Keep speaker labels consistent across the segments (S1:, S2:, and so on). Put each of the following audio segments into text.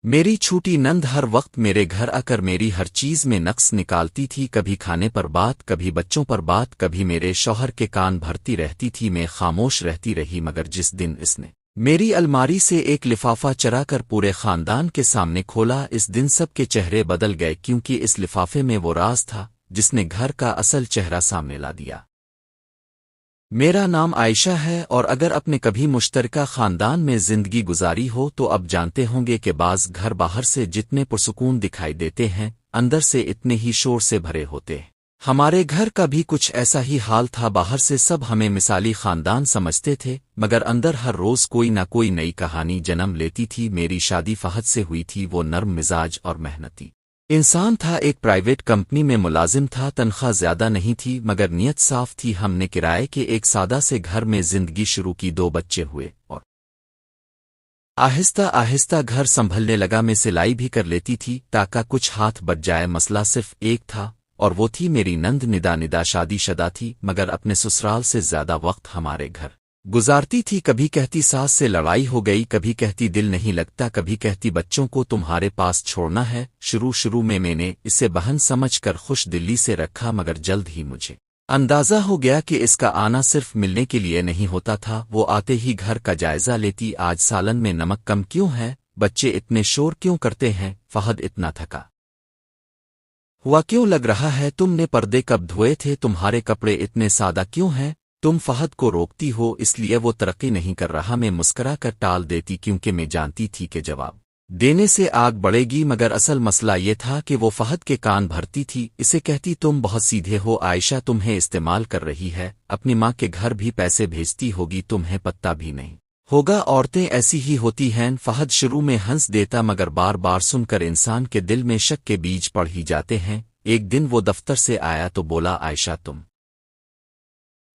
S1: میری چھوٹی نند ہر وقت میرے گھر آ کر میری ہر چیز میں نقص نکالتی تھی، کبھی کھانے پر بات، کبھی بچوں پر بات، کبھی میرے شوہر کے کان بھرتی رہتی تھی۔ میں خاموش رہتی رہی، مگر جس دن اس نے میری الماری سے ایک لفافہ چرا کر پورے خاندان کے سامنے کھولا، اس دن سب کے چہرے بدل گئے، کیونکہ اس لفافے میں وہ راز تھا جس نے گھر کا اصل چہرہ سامنے لا دیا۔ میرا نام عائشہ ہے، اور اگر اپنے کبھی مشترکہ خاندان میں زندگی گزاری ہو تو اب جانتے ہوں گے کہ بعض گھر باہر سے جتنے پرسکون دکھائی دیتے ہیں، اندر سے اتنے ہی شور سے بھرے ہوتے ہیں۔ ہمارے گھر کا بھی کچھ ایسا ہی حال تھا، باہر سے سب ہمیں مثالی خاندان سمجھتے تھے، مگر اندر ہر روز کوئی نہ کوئی نئی کہانی جنم لیتی تھی۔ میری شادی فہد سے ہوئی تھی، وہ نرم مزاج اور محنتی انسان تھا، ایک پرائیویٹ کمپنی میں ملازم تھا، تنخواہ زیادہ نہیں تھی مگر نیت صاف تھی۔ ہم نے کرائے کے ایک سادہ سے گھر میں زندگی شروع کی، 2 بچے ہوئے اور آہستہ آہستہ گھر سنبھلنے لگا۔ میں سلائی بھی کر لیتی تھی تاکہ کچھ ہاتھ بچ جائے۔ مسئلہ صرف ایک تھا اور وہ تھی میری نند ندا شادی شدہ تھی، مگر اپنے سسرال سے زیادہ وقت ہمارے گھر گزارتی تھی۔ کبھی کہتی ساس سے لڑائی ہو گئی، کبھی کہتی دل نہیں لگتا، کبھی کہتی بچوں کو تمہارے پاس چھوڑنا ہے۔ شروع میں نے اسے بہن سمجھ کر خوش دلی سے رکھا، مگر جلد ہی مجھے اندازہ ہو گیا کہ اس کا آنا صرف ملنے کے لیے نہیں ہوتا تھا۔ وہ آتے ہی گھر کا جائزہ لیتی، آج سالن میں نمک کم کیوں ہے، بچے اتنے شور کیوں کرتے ہیں، فہد اتنا تھکا ہوا کیوں لگ رہا ہے، تم نے پردے کب دھوئے تھے، تمہارے کپڑے اتنے سادہ کیوں ہیں۔ تم فہد کو روکتی ہو اس لیے وہ ترقی نہیں کر رہا۔ میں مسکرا کر ٹال دیتی، کیونکہ میں جانتی تھی کہ جواب دینے سے آگ بڑھے گی، مگر اصل مسئلہ یہ تھا کہ وہ فہد کے کان بھرتی تھی۔ اسے کہتی تم بہت سیدھے ہو عائشہ، تمہیں استعمال کر رہی ہے، اپنی ماں کے گھر بھی پیسے بھیجتی ہوگی، تمہیں پتہ بھی نہیں ہوگا، عورتیں ایسی ہی ہوتی ہیں۔ فہد شروع میں ہنس دیتا، مگر بار بار سن کر انسان کے دل میں شک کے بیج پڑ ہی جاتے ہیں۔ ایک دن وہ دفتر سے آیا تو بولا عائشہ تم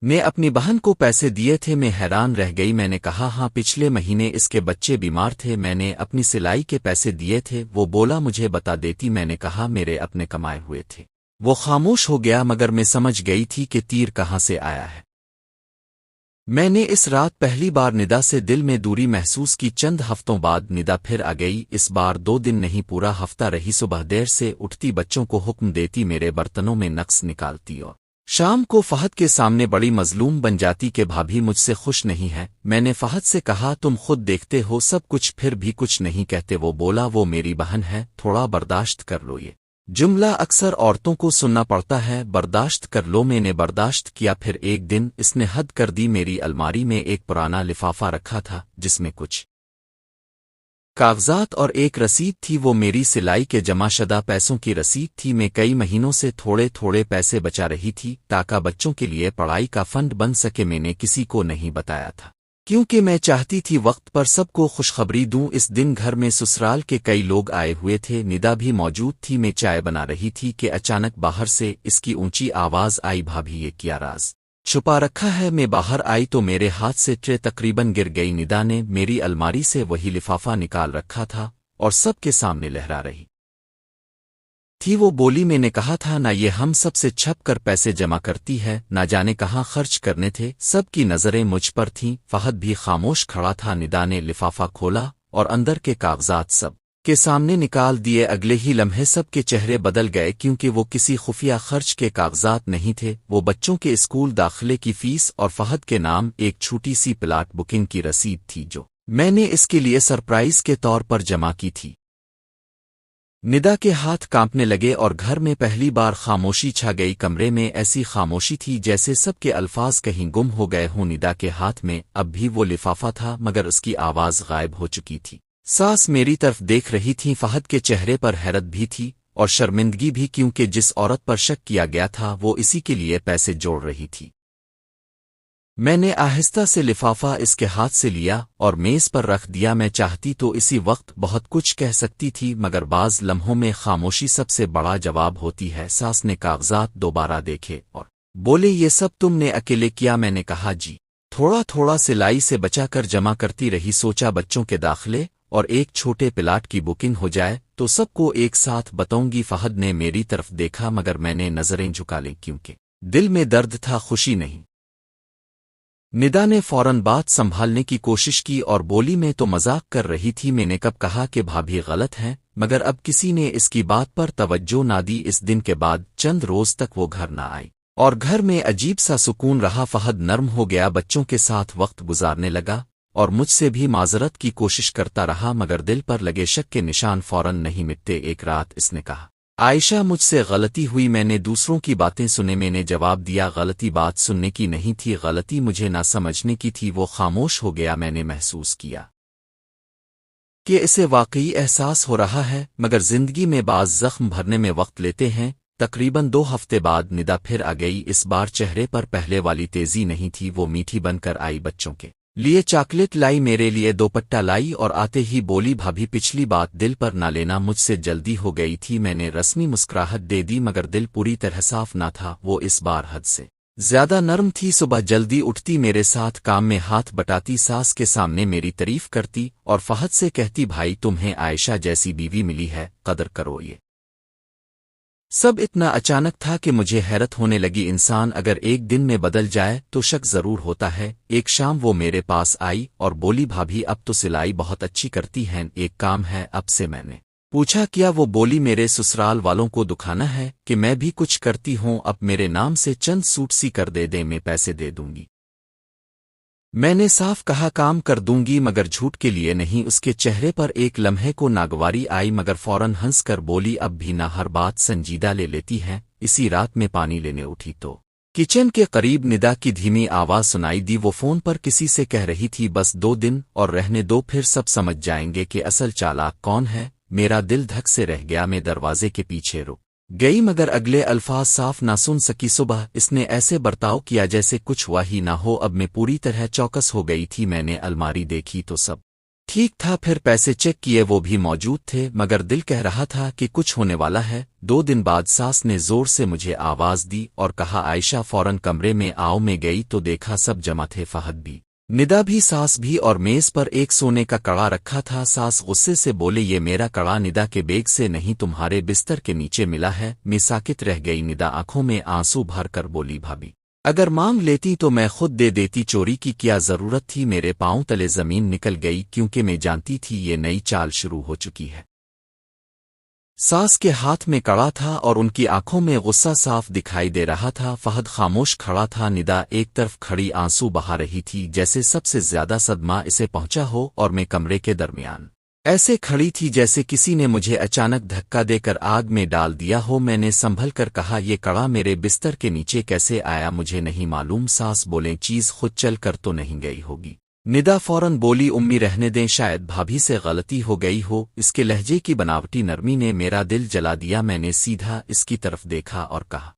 S1: نے اپنی بہن کو پیسے دیے تھے؟ میں حیران رہ گئی، میں نے کہا ہاں، پچھلے مہینے اس کے بچے بیمار تھے، میں نے اپنی سلائی کے پیسے دیے تھے۔ وہ بولا مجھے بتا دیتی، میں نے کہا میرے اپنے کمائے ہوئے تھے۔ وہ خاموش ہو گیا، مگر میں سمجھ گئی تھی کہ تیر کہاں سے آیا ہے۔ میں نے اس رات پہلی بار ندا سے دل میں دوری محسوس کی۔ چند ہفتوں بعد ندا پھر آ گئی، اس بار 2 دن نہیں پورا ہفتہ رہی۔ صبح دیر سے اٹھتی، بچوں کو حکم دیتی، میرے برتنوں میں نقص نکالتی، اور شام کو فہد کے سامنے بڑی مظلوم بن جاتی کہ بھابھی مجھ سے خوش نہیں ہے۔ میں نے فہد سے کہا تم خود دیکھتے ہو سب کچھ، پھر بھی کچھ نہیں کہتے۔ وہ بولا وہ میری بہن ہے، تھوڑا برداشت کر لو۔ یہ جملہ اکثر عورتوں کو سننا پڑتا ہے، برداشت کر لو۔ میں نے برداشت کیا۔ پھر ایک دن اس نے حد کر دی، میری الماری میں ایک پرانا لفافہ رکھا تھا جس میں کچھ کاغذات اور ایک رسید تھی، وہ میری سلائی کے جمع شدہ پیسوں کی رسید تھی۔ میں کئی مہینوں سے تھوڑے تھوڑے پیسے بچا رہی تھی تاکہ بچوں کے لیے پڑھائی کا فنڈ بن سکے۔ میں نے کسی کو نہیں بتایا تھا کیونکہ میں چاہتی تھی وقت پر سب کو خوشخبری دوں۔ اس دن گھر میں سسرال کے کئی لوگ آئے ہوئے تھے، ندا بھی موجود تھی۔ میں چائے بنا رہی تھی کہ اچانک باہر سے اس کی اونچی آواز آئی، بھابھی یہ کیا راز چھپا رکھا ہے؟ میں باہر آئی تو میرے ہاتھ سے ٹرے تقریباً گر گئی۔ ندا نے میری الماری سے وہی لفافہ نکال رکھا تھا اور سب کے سامنے لہرا رہی تھی۔ وہ بولی میں نے کہا تھا نہ، یہ ہم سب سے چھپ کر پیسے جمع کرتی ہے، نہ جانے کہاں خرچ کرنے تھے۔ سب کی نظریں مجھ پر تھیں، فہد بھی خاموش کھڑا تھا۔ ندا نے لفافہ کھولا اور اندر کے کاغذات سب کے سامنے نکال دیے۔ اگلے ہی لمحے سب کے چہرے بدل گئے، کیونکہ وہ کسی خفیہ خرچ کے کاغذات نہیں تھے، وہ بچوں کے اسکول داخلے کی فیس اور فہد کے نام ایک چھوٹی سی پلاٹ بکنگ کی رسید تھی جو میں نے اس کے لیے سرپرائز کے طور پر جمع کی تھی۔ ندا کے ہاتھ کانپنے لگے اور گھر میں پہلی بار خاموشی چھا گئی۔ کمرے میں ایسی خاموشی تھی جیسے سب کے الفاظ کہیں گم ہو گئے ہوں۔ ندا کے ہاتھ میں اب بھی وہ لفافہ تھا، مگر اس کی آواز غائب ہو چکی تھی۔ ساس میری طرف دیکھ رہی تھی، فہد کے چہرے پر حیرت بھی تھی اور شرمندگی بھی، کیونکہ جس عورت پر شک کیا گیا تھا وہ اسی کے لیے پیسے جوڑ رہی تھی۔ میں نے آہستہ سے لفافہ اس کے ہاتھ سے لیا اور میز پر رکھ دیا۔ میں چاہتی تو اسی وقت بہت کچھ کہہ سکتی تھی، مگر بعض لمحوں میں خاموشی سب سے بڑا جواب ہوتی ہے۔ ساس نے کاغذات دوبارہ دیکھے اور بولے یہ سب تم نے اکیلے کیا؟ میں نے کہا جی، تھوڑا تھوڑا سلائی سے بچا کر جمع کرتی رہی، سوچا بچوں کے داخلے اور ایک چھوٹے پلاٹ کی بکنگ ہو جائے تو سب کو ایک ساتھ بتاؤں گی۔ فہد نے میری طرف دیکھا، مگر میں نے نظریں جھکا لیں، کیونکہ دل میں درد تھا، خوشی نہیں۔ निदा ने फौरन बात संभालने की कोशिश की और बोली मैं तो मजाक कर रही थी। मैंने कब कहा कि भाभी गलत हैं, मगर अब किसी ने इसकी बात पर तवज्जो ना दी। इस दिन के बाद चंद रोज तक वो घर न आई और घर में अजीब सा सुकून रहा। फहद नर्म हो गया, बच्चों के साथ वक्त गुजारने लगा और मुझसे भी माजरत की कोशिश करता रहा, मगर दिल पर लगे शक के निशान फौरन नहीं मिटते। एक रात इसने कहा, आयशा मुझसे गलती हुई, मैंने दूसरों की बातें सुने। मैंने जवाब दिया, गलती बात सुनने की नहीं थी, गलती मुझे ना समझने की थी। वो खामोश हो गया। मैंने महसूस किया कि इसे वाकई एहसास हो रहा है, मगर जिंदगी में बाज जख्म भरने में वक्त लेते हैं। तकरीबन 2 हफ्ते बाद निदा फिर आ गई। इस बार चेहरे पर पहले वाली तेजी नहीं थी। वो मीठी बनकर आई, बच्चों के लिए चॉकलेट लाई, मेरे लिए दोपट्टा लाई और आते ही बोली, भाभी पिछली बात दिल पर ना लेना, मुझसे जल्दी हो गई थी। मैंने रस्मी मुस्कुराहट दे दी, मगर दिल पूरी तरह साफ ना था। वो इस बार हद से ज्यादा नर्म थी। सुबह जल्दी उठती, मेरे साथ काम में हाथ बटाती, सास के सामने मेरी तारीफ करती और फहद से कहती, भाई तुम्हें आयशा जैसी बीवी मिली है, कदर करो। ये सब इतना अचानक था कि मुझे हैरत होने लगी। इंसान अगर एक दिन में बदल जाए तो शक जरूर होता है। एक शाम वो मेरे पास आई और बोली, भाभी अब तो सिलाई बहुत अच्छी करती हैं, एक काम है। अब से मैंने पूछा, क्या? वो बोली, मेरे ससुराल वालों को दुखाना है कि मैं भी कुछ करती हूँ, अब मेरे नाम से चंद सूट सी कर दे, मैं पैसे दे दूंगी। मैंने साफ कहा, काम कर दूंगी, मगर झूठ के लिए नहीं। उसके चेहरे पर एक लम्हे को नागवारी आई, मगर फौरन हंसकर बोली, अब भी ना हर बात संजीदा ले लेती हैं। इसी रात में पानी लेने उठी तो किचन के करीब निदा की धीमी आवाज सुनाई दी। वो फोन पर किसी से कह रही थी, बस 2 दिन और रहने दो, फिर सब समझ जाएंगे कि असल चालाक कौन है। मेरा दिल धक से रह गया। मैं दरवाजे के पीछे रुक गई, मगर अगले अल्फाज साफ ना सुन सकी। सुबह इसने ऐसे बर्ताव किया जैसे कुछ हुआ ही ना हो। अब मैं पूरी तरह चौकस हो गई थी। मैंने अलमारी देखी तो सब ठीक था, फिर पैसे चेक किए, वो भी मौजूद थे, मगर दिल कह रहा था कि कुछ होने वाला है। 2 दिन बाद सास ने जोर से मुझे आवाज दी और कहा, आयशा फौरन कमरे में आओ। मैं गई तो देखा सब जमा थे, फहद भी, निदा भी, सास भी, और मेज पर एक सोने का कड़ा रखा था। सास गुस्से से बोले, ये मेरा कड़ा निदा के बैग से नहीं, तुम्हारे बिस्तर के नीचे मिला है। मैं साकित रह गई। निदा आंखों में आंसू भर कर बोली, भाभी अगर मांग लेती तो मैं खुद दे देती, चोरी की क्या जरूरत थी। मेरे पांव तले जमीन निकल गई, क्योंकि मैं जानती थी ये नई चाल शुरू हो चुकी है। सास के हाथ में कड़ा था और उनकी आंखों में गुस्सा साफ दिखाई दे रहा था। फहद खामोश खड़ा था। निदा एक तरफ खड़ी आंसू बहा रही थी, जैसे सबसे ज्यादा सदमा इसे पहुंचा हो, और मैं कमरे के दरमियान ऐसे खड़ी थी जैसे किसी ने मुझे अचानक धक्का देकर आग में डाल दिया हो। मैंने संभल कर कहा, ये कड़ा मेरे बिस्तर के नीचे कैसे आया? मुझे नहीं मालूम। सास बोले, चीज खुद चल कर तो नहीं गई होगी। निदा फौरन बोली, उम्मी रहने दें, शायद भाभी से गलती हो गई हो। इसके लहजे की बनावटी नरमी ने मेरा दिल जला दिया। मैंने सीधा इसकी तरफ देखा और कहा,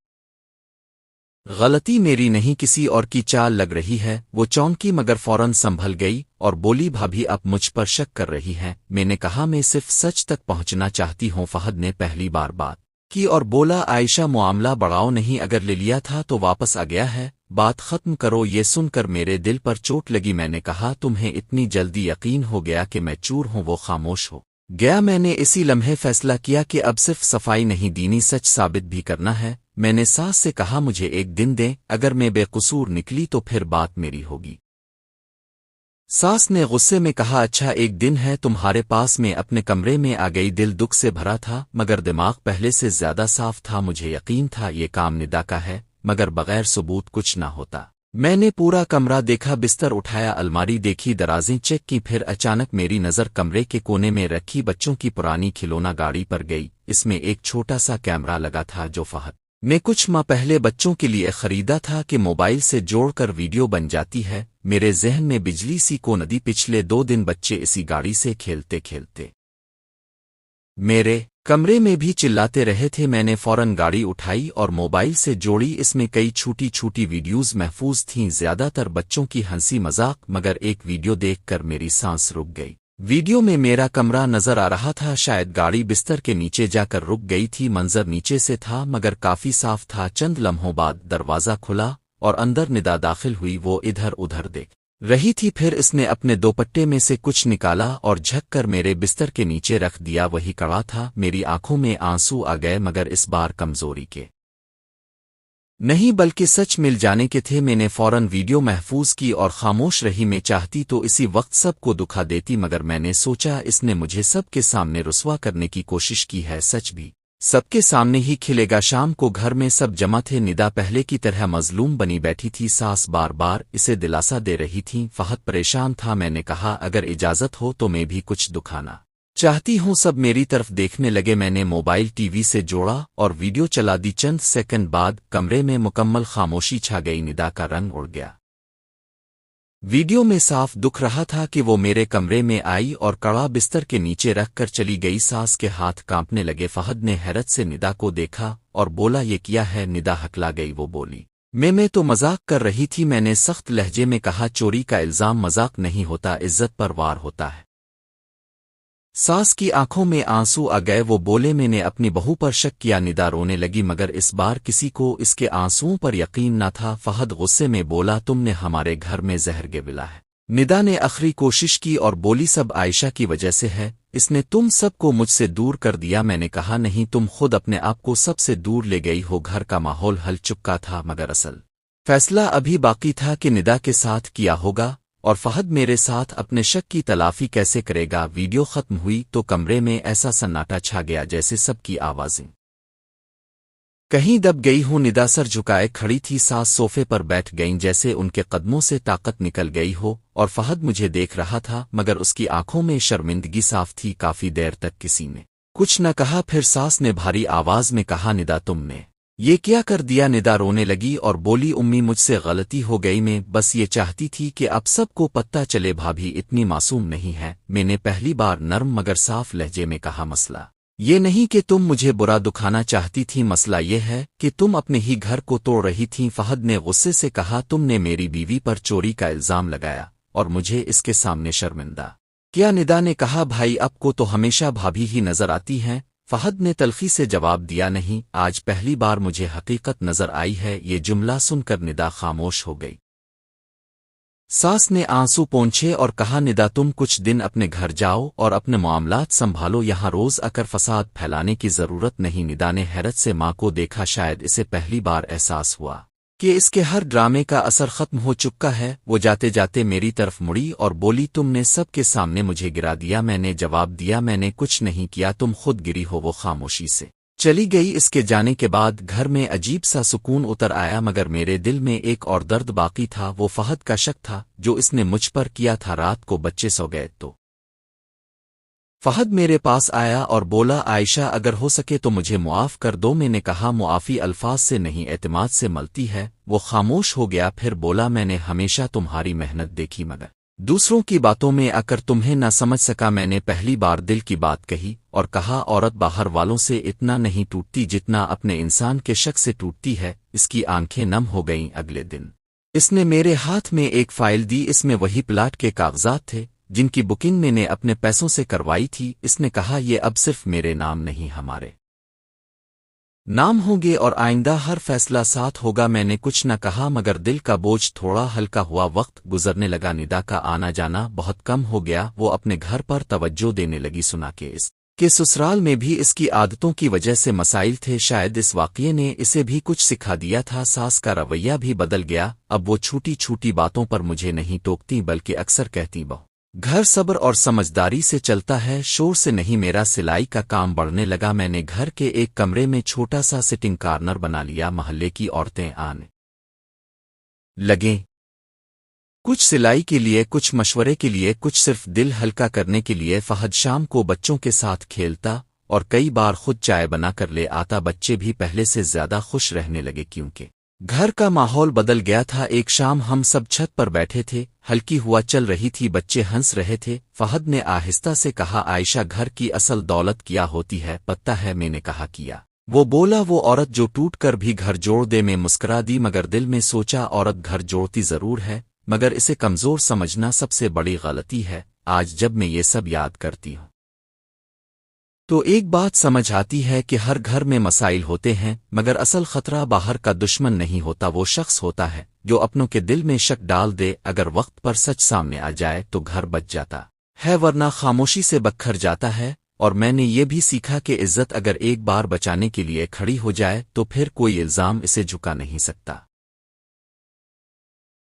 S1: गलती मेरी नहीं, किसी और की चाल लग रही है। वो चौंकी, मगर फौरन संभल गई और बोली, भाभी अब मुझ पर शक कर रही हैं। मैंने कहा, मैं सिर्फ सच तक पहुंचना चाहती हूं। फहद ने पहली बार बात की और बोला, आयशा मामला बढ़ाओ नहीं, अगर ले लिया था तो वापस आ गया है, बात खत्म करो। ये सुनकर मेरे दिल पर चोट लगी। मैंने कहा, तुम्हें इतनी जल्दी यकीन हो गया कि मैं चूर हूं? वो खामोश हो गया। मैंने इसी लम्हे फैसला किया कि अब सिर्फ सफाई नहीं, दीनी सच साबित भी करना है। मैंने सास से कहा, मुझे एक दिन दें, अगर मैं बेकसूर निकली तो फिर बात मेरी होगी। सास ने गुस्से में कहा, अच्छा एक दिन है तुम्हारे पास। मैं अपने कमरे में आ गई। दिल दुख से भरा था, मगर दिमाग पहले से ज्यादा साफ था। मुझे यकीन था ये काम निदा का है, मगर बगैर सबूत कुछ ना होता। मैंने पूरा कमरा देखा, बिस्तर उठाया, अलमारी देखी, दराजें चेक की, फिर अचानक मेरी नजर कमरे के कोने में रखी बच्चों की पुरानी खिलौना गाड़ी पर गई। इसमें एक छोटा सा कैमरा लगा था जो फहद ने कुछ माह पहले बच्चों के लिए खरीदा था कि मोबाइल से जोड़कर वीडियो बन जाती है। मेरे जहन में बिजली सी को नदी। पिछले 2 दिन बच्चे इसी गाड़ी से खेलते खेलते मेरे कमरे में भी चिल्लाते रहे थे। मैंने फौरन गाड़ी उठाई और मोबाइल से जोड़ी। इसमें कई छोटी छोटी वीडियोस महफूज थीं, ज्यादातर बच्चों की हंसी मजाक, मगर एक वीडियो देखकर मेरी सांस रुक गई। वीडियो में मेरा कमरा नजर आ रहा था, शायद गाड़ी बिस्तर के नीचे जाकर रुक गई थी। मंजर नीचे से था, मगर काफी साफ था। चंद लम्हों बाद दरवाजा खुला और अंदर निदा दाखिल हुई। वो इधर उधर देख रही थी, फिर इसने अपने दोपट्टे में से कुछ निकाला और झक कर मेरे बिस्तर के नीचे रख दिया। वही कड़ा था। मेरी आंखों में आंसू आ गए, मगर इस बार कमजोरी के नहीं बल्कि सच मिल जाने के थे। मैंने फौरन वीडियो महफूज की और खामोश रही। मैं चाहती तो इसी वक्त सबको दुखा देती, मगर मैंने सोचा इसने मुझे सबके सामने रुस्वा करने की कोशिश की है। सच भी सबके सामने ही खिलेगा। शाम को घर में सब जमा थे। निदा पहले की तरह मजलूम बनी बैठी थी। सास बार बार इसे दिलासा दे रही थी। फहद परेशान था। मैंने कहा अगर इजाजत हो तो मैं भी कुछ दुखाना चाहती हूँ। सब मेरी तरफ देखने लगे। मैंने मोबाइल टीवी से जोड़ा और वीडियो चला दी। चंद सेकंड बाद कमरे में मुकम्मल खामोशी छा गई। निदा का रंग उड़ गया। वीडियो में साफ दुख रहा था कि वो मेरे कमरे में आई और कड़ा बिस्तर के नीचे रख कर चली गई। सास के हाथ कांपने लगे। फहद ने हैरत से निदा को देखा और बोला ये किया है? निदा हकला गई। वो बोली मैं तो मजाक कर रही थी। मैंने सख्त लहजे में कहा चोरी का इल्जाम मजाक नहीं होता, इज्जत पर वार होता है। सास की आंखों में आंसू आ गए। वो बोले मैंने अपनी बहू पर शक किया। निदा रोने लगी, मगर इस बार किसी को इसके आंसुओं पर यकीन न था। फहद गुस्से में बोला तुमने हमारे घर में जहर गिला है। निदा ने आखिरी कोशिश की और बोली सब आयशा की वजह से है। इसने तुम सबको मुझसे दूर कर दिया। मैंने कहा नहीं, तुम खुद अपने आप को सबसे दूर ले गई हो। घर का माहौल हल चुका था, मगर असल फैसला अभी बाकी था कि निदा के साथ किया होगा और फहद मेरे साथ अपने शक की तलाफी कैसे करेगा। वीडियो खत्म हुई तो कमरे में ऐसा सन्नाटा छा गया जैसे सबकी आवाजें कहीं दब गई हूं। निदा सर झुकाए खड़ी थी। सास सोफे पर बैठ गईं जैसे उनके कदमों से ताकत निकल गई हो, और फहद मुझे देख रहा था मगर उसकी आंखों में शर्मिंदगी साफ थी। काफी देर तक किसी ने कुछ न कहा। फिर सास ने भारी आवाज में कहा निदा तुमने ये क्या कर दिया? निदा रोने लगी और बोली उम्मी मुझसे गलती हो गई। मैं बस ये चाहती थी कि अब सबको पता चले भाभी इतनी मासूम नहीं है। मैंने पहली बार नर्म मगर साफ लहजे में कहा मसला ये नहीं कि तुम मुझे बुरा दुखाना चाहती थी, मसला ये है कि तुम अपने ही घर को तोड़ रही थी। फहद ने गुस्से से कहा तुमने मेरी बीवी पर चोरी का इल्जाम लगाया और मुझे इसके सामने शर्मिंदा किया। निदा ने कहा भाई आपको तो हमेशा भाभी ही नजर आती हैं। फहद ने तल्खी से जवाब दिया नहीं, आज पहली बार मुझे हकीकत नजर आई है। ये जुमला सुनकर निदा खामोश हो गई। सास ने आंसू पोंछे और कहा निदा तुम कुछ दिन अपने घर जाओ और अपने मामलात संभालो। यहाँ रोज आकर फसाद फैलाने की जरूरत नहीं। निदा ने हैरत से माँ को देखा। शायद इसे पहली बार एहसास हुआ कि इसके हर ड्रामे का असर खत्म हो चुका है। वो जाते जाते मेरी तरफ मुड़ी और बोली तुमने सबके सामने मुझे गिरा दिया। मैंने जवाब दिया मैंने कुछ नहीं किया, तुम खुद गिरी हो। वो खामोशी से चली गई। इसके जाने के बाद घर में अजीब सा सुकून उतर आया, मगर मेरे दिल में एक और दर्द बाकी था। वो फहद का शक था जो इसने मुझ पर किया था। रात को बच्चे सो गए तो फहद मेरे पास आया और बोला आयशा अगर हो सके तो मुझे मुआफ कर दो। मैंने कहा मुआफी अल्फाज से नहीं एतमाद से मलती है। वो खामोश हो गया। फिर बोला मैंने हमेशा तुम्हारी मेहनत देखी मगर दूसरों की बातों में आकर तुम्हें न समझ सका। मैंने पहली बार दिल की बात कही और कहा औरत बाहर वालों से इतना नहीं टूटती जितना अपने इंसान के शक से टूटती है। इसकी आंखें नम हो गईं। अगले दिन इसने मेरे हाथ में एक फाइल दी। इसमें वही प्लाट के कागजात थे जिनकी बुकिंग मैंने अपने पैसों से करवाई थी। इसने कहा ये अब सिर्फ मेरे नाम नहीं हमारे नाम होंगे और आइंदा हर फैसला साथ होगा। मैंने कुछ न कहा मगर दिल का बोझ थोड़ा हल्का हुआ। वक्त गुजरने लगा। निदा का आना जाना बहुत कम हो गया। वो अपने घर पर तवज्जो देने लगी। सुना के ससुराल में भी इसकी आदतों की वजह से मसाइल थे। शायद इस वाक़ये ने इसे भी कुछ सिखा दिया था। सास का रवैया भी बदल गया। अब वो छोटी छोटी बातों पर मुझे नहीं टोकती बल्कि अक्सर कहती बहू घर सब्र और समझदारी से चलता है, शोर से नहीं। मेरा सिलाई का काम बढ़ने लगा। मैंने घर के एक कमरे में छोटा सा सिटिंग कॉर्नर बना लिया। मोहल्ले की औरतें आने लगें, कुछ सिलाई के लिए, कुछ मशवरे के लिए, कुछ सिर्फ दिल हल्का करने के लिए। फहद शाम को बच्चों के साथ खेलता और कई बार खुद चाय बना कर ले आता। बच्चे भी पहले से ज्यादा खुश रहने लगे क्योंकि घर का माहौल बदल गया था। एक शाम हम सब छत पर बैठे थे। हल्की हुआ चल रही थी। बच्चे हंस रहे थे। फहद ने आहिस्ता से कहा आयशा घर की असल दौलत क्या होती है पता है? मैंने कहा किया। वो बोला वो औरत जो टूट कर भी घर जोड़ दे। मैं मुस्कुरा दी मगर दिल में सोचा औरत घर जोड़ती जरूर है मगर इसे कमजोर समझना सबसे बड़ी गलती है। आज जब मैं ये सब याद करती हूँ तो एक बात समझ आती है कि हर घर में मसाइल होते हैं मगर असल खतरा बाहर का दुश्मन नहीं होता, वो शख्स होता है जो अपनों के दिल में शक डाल दे। अगर वक्त पर सच सामने आ जाए तो घर बच जाता है, वरना खामोशी से बखर जाता है। اور میں نے یہ بھی سیکھا کہ عزت اگر ایک بار بچانے کے لیے کھڑی ہو جائے تو پھر کوئی الزام اسے جھکا نہیں سکتا۔